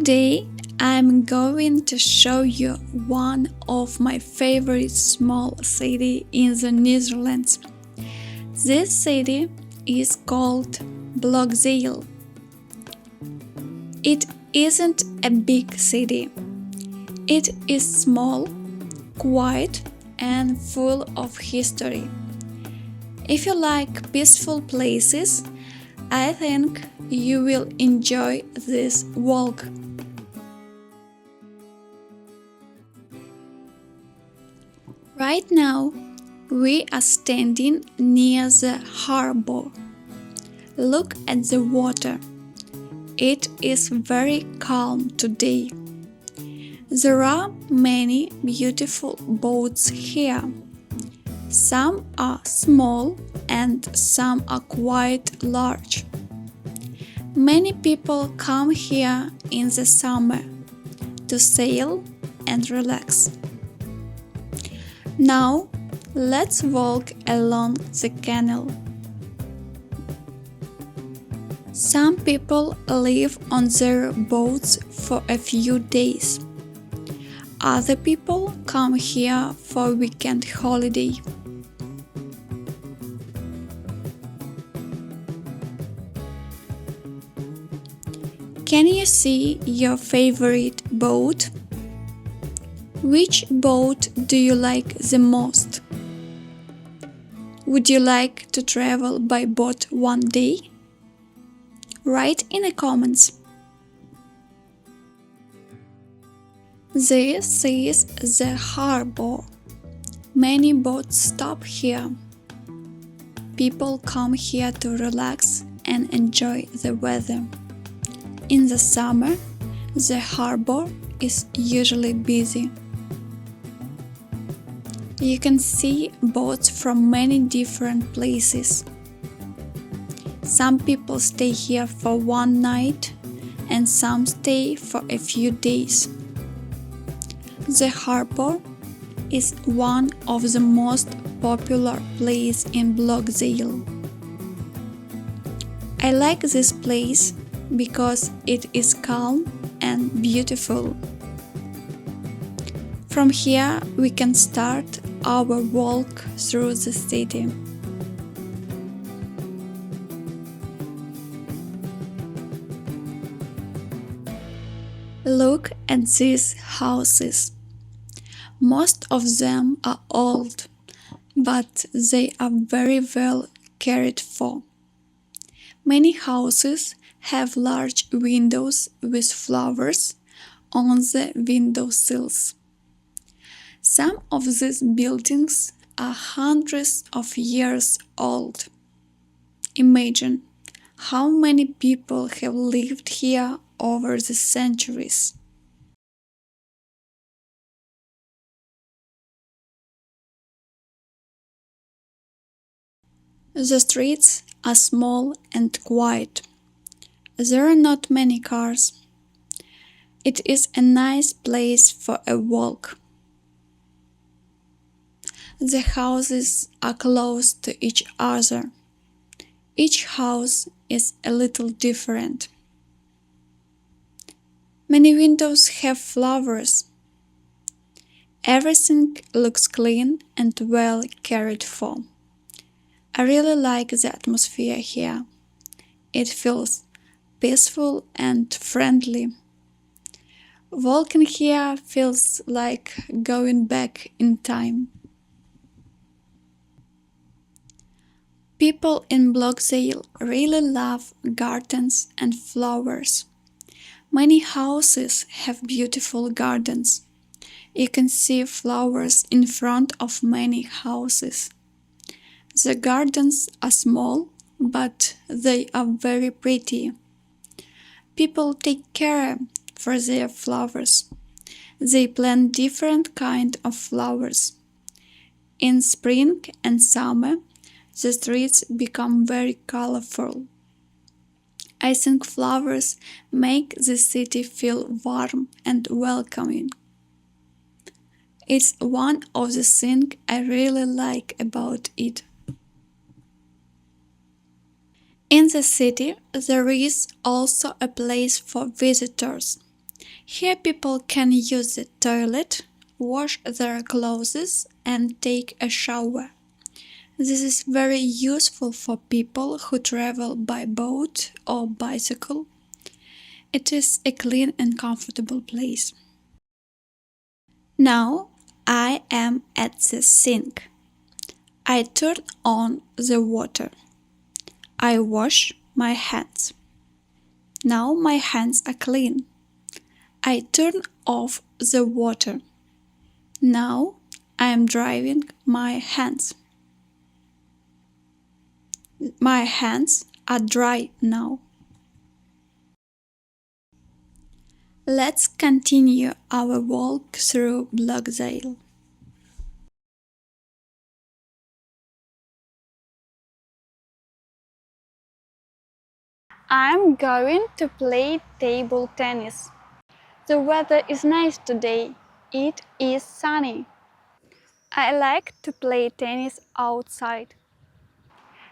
Today I'm going to show you one of my favorite small cities in the Netherlands. This city is called Blokzijl. It isn't a big city. It is small, quiet, and full of history. If you like peaceful places, I think you will enjoy this walk. Right now, we are standing near the harbor. Look at the water. It is very calm today. There are many beautiful boats here. Some are small and some are quite large. Many people come here in the summer to sail and relax. Now, let's walk along the canal. Some people live on their boats for a few days. Other people come here for a weekend holiday. Can you see your favorite boat? Which boat do you like the most? Would you like to travel by boat one day? Write in the comments. This is the harbor. Many boats stop here. People come here to relax and enjoy the weather. In the summer, the harbor is usually busy. You can see boats from many different places. Some people stay here for one night and some stay for a few days. The harbor is one of the most popular places in Blokzijl. I like this place because it is calm and beautiful. From here we can start our walk through the city. Look at these houses. Most of them are old, but they are very well cared for. Many houses have large windows with flowers on the windowsills. Some of these buildings are hundreds of years old. Imagine how many people have lived here over the centuries. The streets are small and quiet. There are not many cars. It is a nice place for a walk. The houses are close to each other. Each house is a little different. Many windows have flowers. Everything looks clean and well cared for. I really like the atmosphere here. It feels peaceful and friendly. Walking here feels like going back in time. People in Blokzijl really love gardens and flowers. Many houses have beautiful gardens. You can see flowers in front of many houses. The gardens are small, but they are very pretty. People take care for their flowers. They plant different kinds of flowers. In spring and summer, the streets become very colorful. I think flowers make the city feel warm and welcoming. It's one of the things I really like about it. In the city, there is also a place for visitors. Here people can use the toilet, wash their clothes, and take a shower. This is very useful for people who travel by boat or bicycle. It is a clean and comfortable place. Now I am at the sink. I turn on the water. I wash my hands. Now my hands are clean. I turn off the water. Now I am drying my hands. My hands are dry now. Let's continue our walk through Blokzijl. I'm going to play table tennis. The weather is nice today. It is sunny. I like to play tennis outside.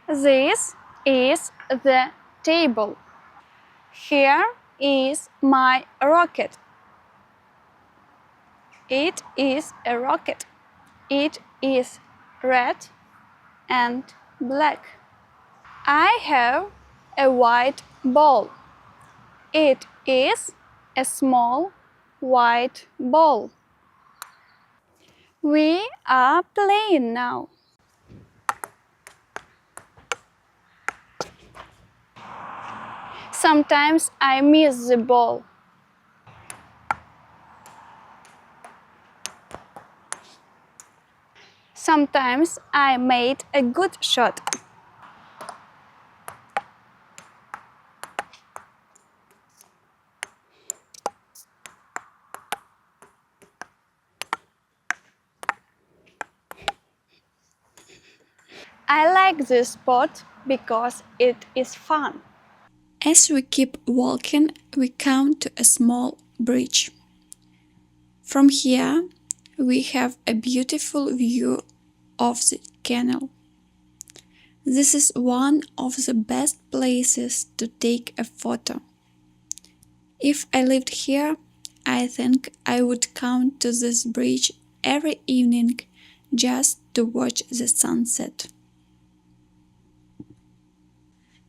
This is the table. Here is my racket. It is a racket. It is red and black. I have a white ball. It is a small white ball. We are playing now. Sometimes I miss the ball. Sometimes I made a good shot. I like this sport because it is fun. As we keep walking, we come to a small bridge. From here, we have a beautiful view of the canal. This is one of the best places to take a photo. If I lived here, I think I would come to this bridge every evening just to watch the sunset.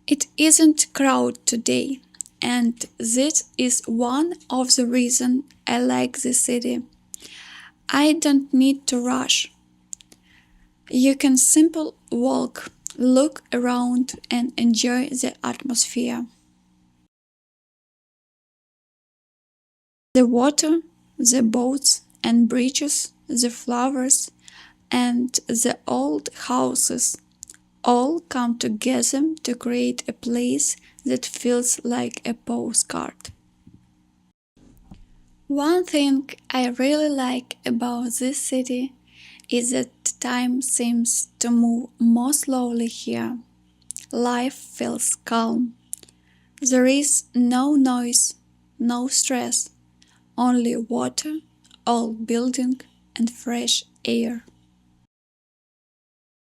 It isn't crowded today, and this is one of the reasons I like the city. I don't need to rush. You can simply walk, look around, and enjoy the atmosphere. The water, the boats and bridges, the flowers, and the old houses all come together to create a place that feels like a postcard. One thing I really like about this city is that time seems to move more slowly here. Life feels calm. There is no noise, no stress, only water, old building, and fresh air.